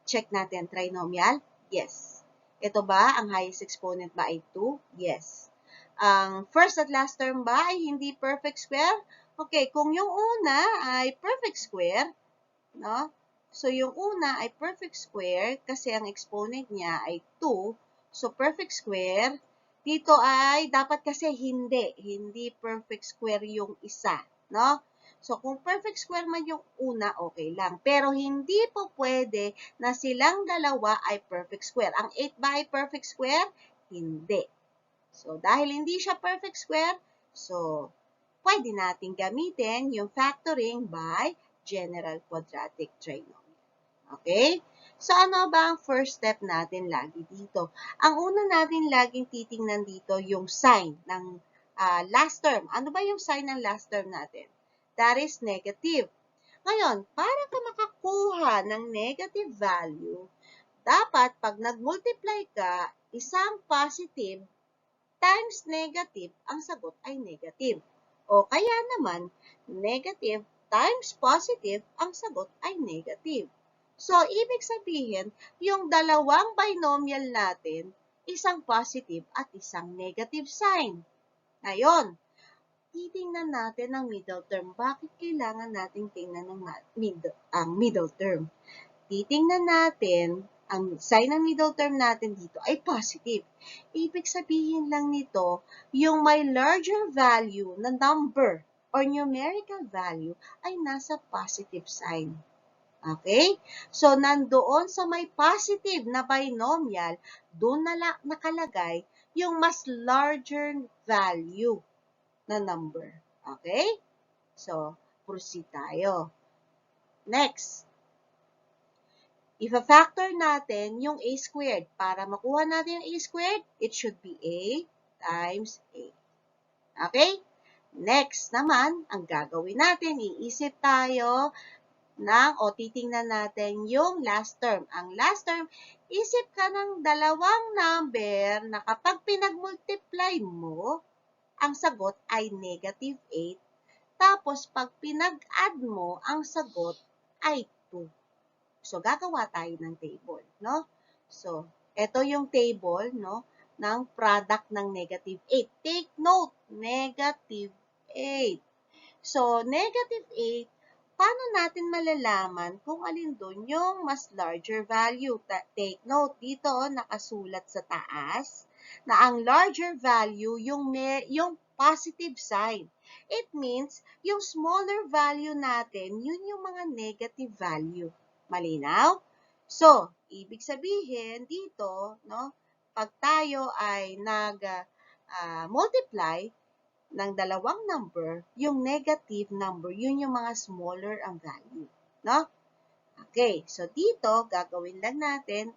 Check natin, trinomial? Yes. Ito ba, ang highest exponent ba ay 2? Yes. Ang first at last term ba ay hindi perfect square? Okay, kung yung una ay perfect square, no? So, yung una ay perfect square kasi ang exponent niya ay 2. So, perfect square. Dito ay dapat kasi hindi perfect square yung isa, no? So, kung perfect square man yung una, okay lang. Pero hindi po pwede na silang dalawa ay perfect square. Ang 8 ba ay perfect square? Hindi. So, dahil hindi siya perfect square, so, pwede natin gamitin yung factoring by general quadratic trinomial. Okay? So, ano ba ang first step natin lagi dito? Ang una natin laging titingnan dito yung sign ng last term. Ano ba yung sign ng last term natin? That is negative. Ngayon, para ka makakuha ng negative value, dapat pag nag-multiply ka, isang positive times negative, ang sagot ay negative. O kaya naman, negative times positive, ang sagot ay negative. So, ibig sabihin, yung dalawang binomial natin, isang positive at isang negative sign. Ngayon, titingnan natin ang middle term. Bakit kailangan natin tingnan ang middle term? Titingnan natin, ang sign ng middle term natin dito ay positive. Ibig sabihin lang nito, yung may larger value na number or numerical value ay nasa positive sign. Okay? So, nandoon sa may positive na binomial, doon nakalagay yung mas larger value na number. Okay? So, proceed tayo. Next. If-factor natin yung a squared. Para makuha natin yung a squared, it should be a times a. Okay? Next naman, ang gagawin natin, iisip tayo titingnan natin yung last term. Ang last term, isip ka ng dalawang number na kapag pinag-multiply mo, ang sagot ay negative 8. Tapos, pag pinag-add mo, ang sagot ay 2. So, gagawa tayo ng table, no? So, ito yung table, no, ng product ng negative 8. Take note, negative 8. So, negative 8, paano natin malalaman kung alin doon yung mas larger value? Take note, dito nakasulat sa taas na ang larger value yung positive sign. It means, yung smaller value natin, yun yung mga negative value. Malinaw? So, ibig sabihin dito, no, pag tayo ay nag-multiply ng dalawang number, yung negative number, yun yung mga smaller ang value. No? Okay, so dito, gagawin lang natin,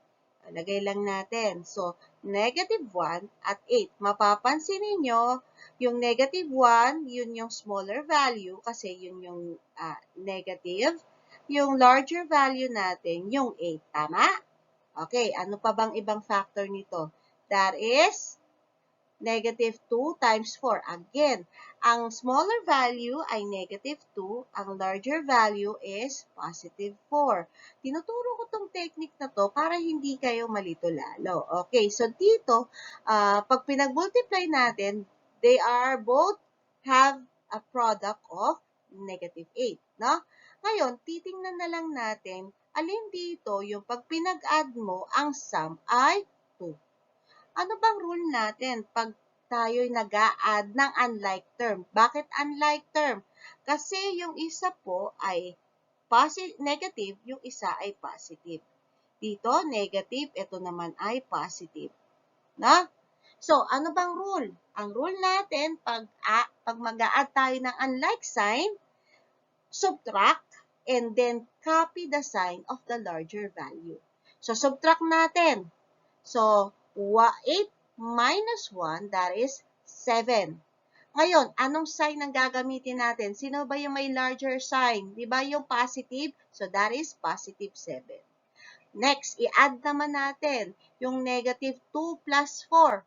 lagay lang natin. So, negative 1 at 8. Mapapansin ninyo, yung negative 1, yun yung smaller value kasi yun yung negative. Yung larger value natin, yung 8. Tama? Okay, ano pa bang ibang factor nito? That is negative 2 times 4. Again, ang smaller value ay negative 2, ang larger value is positive 4. Tinuturo ko tong technique na to para hindi kayo malito lalo. Okay, so dito, pag pinag-multiply natin, they are both have a product of negative 8. No? Ngayon, titingnan na lang natin, alin dito yung pag pinag-add mo, ang sum ay 2. Ano bang rule natin pag tayo'y nag-a-add ng unlike term? Bakit unlike term? Kasi yung isa po ay negative, yung isa ay positive. Dito, negative, ito naman ay positive. Na? So, ano bang rule? Ang rule natin, pag mag-a-add tayo ng unlike sign, subtract, and then copy the sign of the larger value. So, subtract natin. So, 8 minus 1, that is 7. Ngayon, anong sign ang gagamitin natin? Sino ba yung may larger sign? Di ba yung positive? So, that is positive 7. Next, i-add naman natin yung negative 2 plus 4.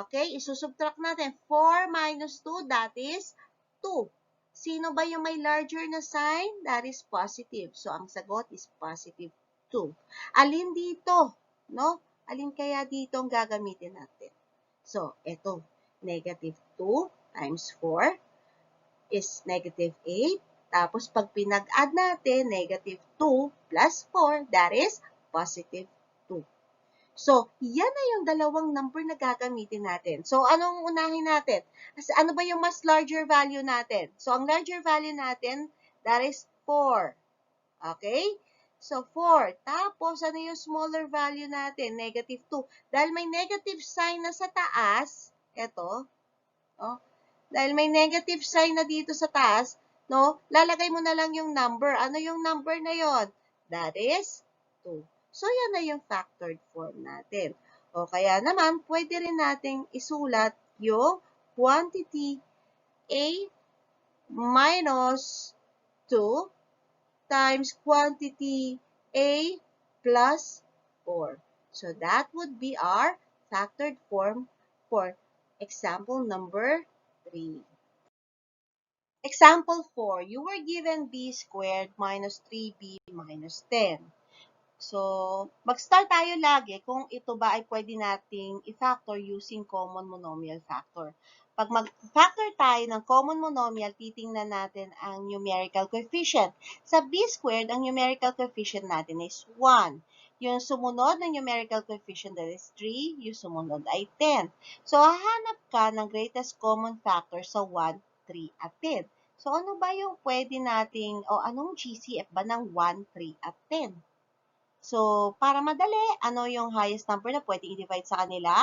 Okay, isusubtract natin. 4 minus 2, that is 2. Sino ba yung may larger na sign? That is positive. So, ang sagot is positive 2. Alin dito? No? Alin kaya dito ang gagamitin natin? So, ito. Negative 2 times 4 is negative 8. Tapos, pag pinag-add natin, negative 2 plus 4, that is positive 2. So, yan na yung dalawang number na gagamitin natin. So, anong unahin natin? Ano ba yung mas larger value natin? So, ang larger value natin, that is 4. Okay? So, 4. Tapos, ano yung smaller value natin? Negative 2. Dahil may negative sign na sa taas, eto, oh, dahil may negative sign na dito sa taas, no, lalagay mo na lang yung number. Ano yung number na yon? That is 2. So, yan na yung factored form natin. O kaya naman, pwede rin nating isulat yung quantity A minus 2 times quantity A plus 4. So, that would be our factored form for example number 3. Example 4, you were given b squared minus 3b minus 10. So, mag-start tayo lagi kung ito ba ay pwede nating i-factor using common monomial factor. Pag mag-factor tayo ng common monomial, titingnan natin ang numerical coefficient. Sa b squared, ang numerical coefficient natin is 1. Yung sumunod na numerical coefficient that is 3, yung sumunod ay 10. So, hahanap ka ng greatest common factor sa 1, 3, at 10. So, ano ba yung pwede nating, o anong GCF ba ng 1, 3, at 10? So, para madali, ano yung highest number na pwedeng i-divide sa kanila?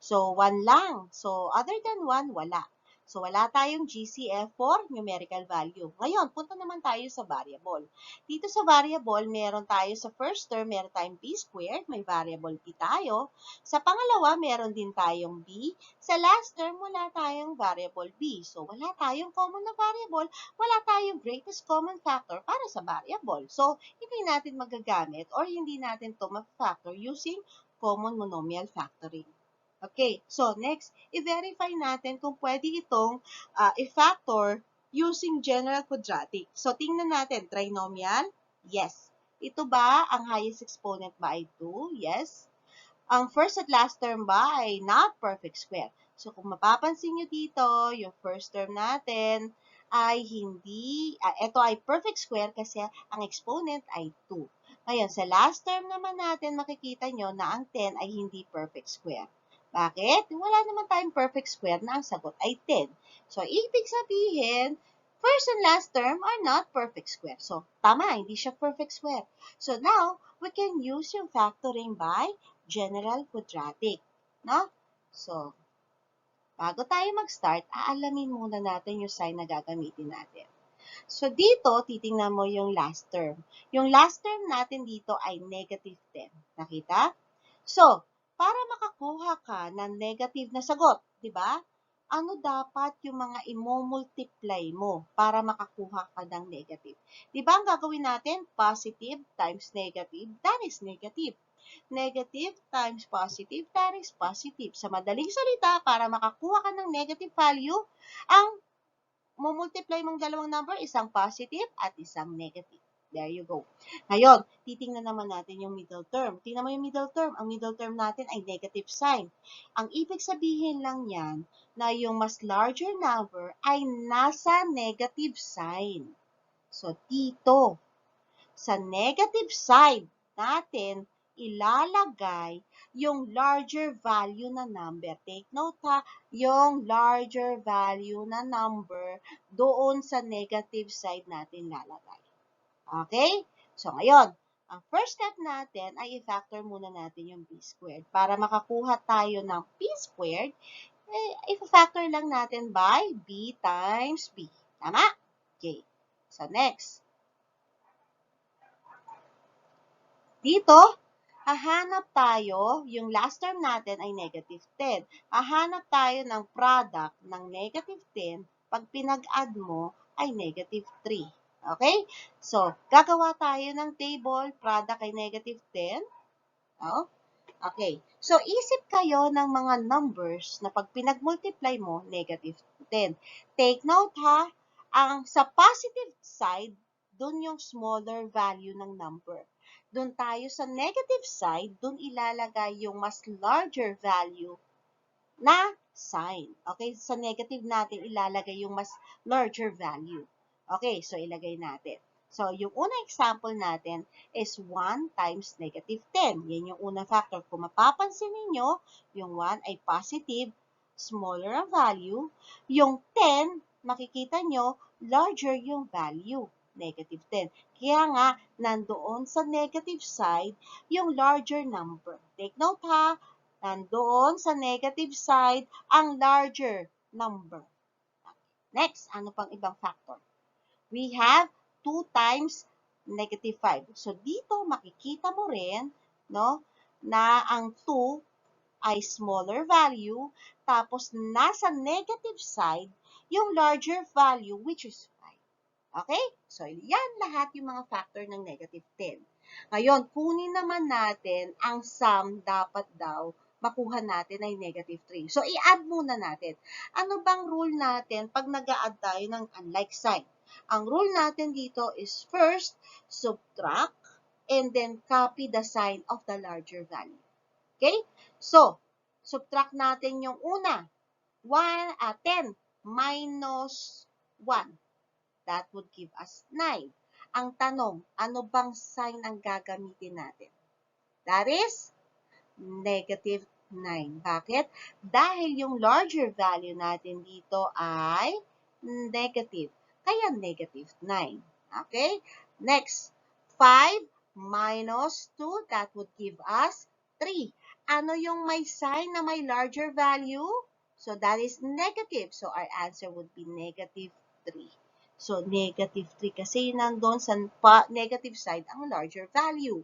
So, 1 lang. So, other than 1, wala. So, wala tayong GCF for numerical value. Ngayon, punta naman tayo sa variable. Dito sa variable, meron tayo sa first term, meron tayong b squared, may variable b tayo. Sa pangalawa, meron din tayong b. Sa last term, wala tayong variable b. So, wala tayong common na variable, wala tayong greatest common factor para sa variable. So, hindi natin magagamit or hindi natin ito ma-factor using common monomial factoring. Okay, so next, i-verify natin kung pwede itong i-factor using general quadratic. So, tingnan natin, trinomial, yes. Ito ba, ang highest exponent ba ay 2? Yes. Ang first at last term ba ay not perfect square. So, kung mapapansin nyo dito, yung first term natin ay hindi, ito ay perfect square kasi ang exponent ay 2. Ngayon, sa last term naman natin, makikita nyo na ang 10 ay hindi perfect square. Bakit? Wala naman tayong perfect square na ang sagot ay 10. So, ibig sabihin, first and last term are not perfect square. So, tama, hindi siya perfect square. So, now, we can use yung factoring by general quadratic. No? So, bago tayo mag-start, aalamin muna natin yung sign na gagamitin natin. So, dito, titingnan mo yung last term. Yung last term natin dito ay negative 10. Nakita? So, para makakuha ka ng negative na sagot, di ba? Ano dapat yung mga imomultiply mo para makakuha ka ng negative? Di ba ang gagawin natin? Positive times negative, that is negative. Negative times positive, that is positive. Sa madaling salita, para makakuha ka ng negative value, ang multiply mong dalawang number, isang positive at isang negative. There you go. Ngayon, titingnan naman natin yung middle term. Tingnan mo yung middle term. Ang middle term natin ay negative sign. Ang ibig sabihin lang yan na yung mas larger number ay nasa negative sign. So, dito, sa negative side natin, ilalagay yung larger value na number. Take note ha, yung larger value na number doon sa negative side natin lalagay. Okay? So, ngayon, ang first step natin ay i-factor muna natin yung b squared. Para makakuha tayo ng p squared, i-factor lang natin by b times b. Tama? Okay. So, next. Dito, hahanap tayo, yung last term natin ay negative 10. Hahanap tayo ng product ng negative 10, pag pinag-add mo ay negative 3. Okay? So, gagawa tayo ng table, product ay negative 10. Oh, okay. So, isip kayo ng mga numbers na pag pinag-multiply mo, negative 10. Take note ha, ang sa positive side, dun yung smaller value ng number. Dun tayo sa negative side, dun ilalagay yung mas larger value na sign. Okay? Sa negative natin, ilalagay yung mas larger value. Okay, so ilagay natin. So, yung unang example natin is 1 times negative 10. Yan yung unang factor. Kung mapapansin ninyo, yung 1 ay positive, smaller ang value. Yung 10, makikita nyo, larger yung value, negative 10. Kaya nga, nandoon sa negative side, yung larger number. Take note ha, nandoon sa negative side, ang larger number. Next, ano pang ibang factor? We have 2 times negative 5. So, dito makikita mo rin, no, na ang 2 ay smaller value, tapos nasa negative side, yung larger value, which is 5. Okay? So, yan lahat yung mga factor ng negative 10. Ngayon, kunin naman natin ang sum dapat daw makuha natin ay negative 3. So, i-add muna natin. Ano bang rule natin pag nag-a-add tayo ng unlike sign? Ang rule natin dito is first, subtract, and then copy the sign of the larger value. Okay? So, subtract natin yung una. 10 minus 1. That would give us 9. Ang tanong, ano bang sign ang gagamitin natin? That is negative 9. Bakit? Dahil yung larger value natin dito ay negative. Kaya negative 9. Okay? Next, 5 minus 2, that would give us 3. Ano yung may sign na may larger value? So, that is negative. So, our answer would be negative 3. So, negative 3 kasi nandun sa negative side ang larger value.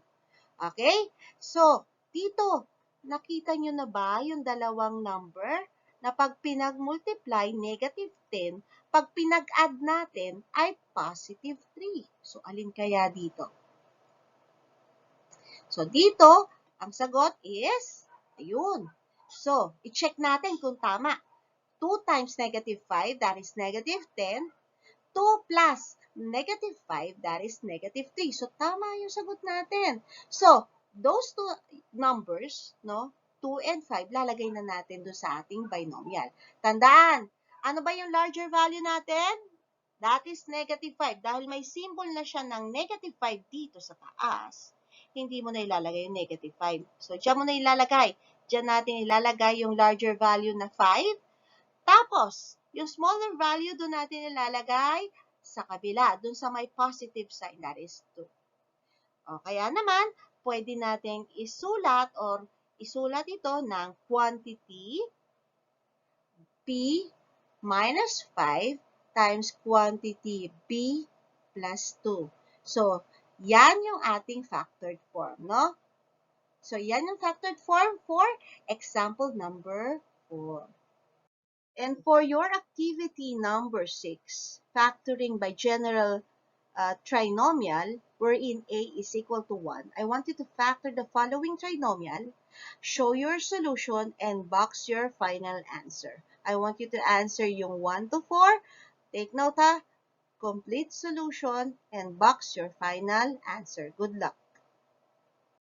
Okay? So, dito, nakita nyo na ba yung dalawang number na pag pinag-multiply, negative 10, pag pinag-add natin ay positive 3. So, alin kaya dito? So, dito, ang sagot is, ayun. So, i-check natin kung tama. 2 times negative 5, that is negative 10. 2 plus negative 5, that is negative 3. So, tama yung sagot natin. So, those two numbers, no, 2 and 5, lalagay na natin doon sa ating binomial. Tandaan, ano ba yung larger value natin? That is negative 5. Dahil may symbol na siya ng negative 5 dito sa taas, hindi mo na ilalagay yung negative 5. So, dyan mo na ilalagay. Dyan natin ilalagay yung larger value na 5. Tapos, yung smaller value, doon natin ilalagay sa kabila, doon sa may positive sign, that is 2. O, kaya naman, pwede nating isulat ito ng quantity P minus 5 times quantity B plus 2. So, yan yung ating factored form, no? So, yan yung factored form for example number 4. And for your activity number 6, factoring by general trinomial, wherein A is equal to 1, I want you to factor the following trinomial, show your solution, and box your final answer. I want you to answer yung 1 to 4. Take note ha, complete solution, and box your final answer. Good luck.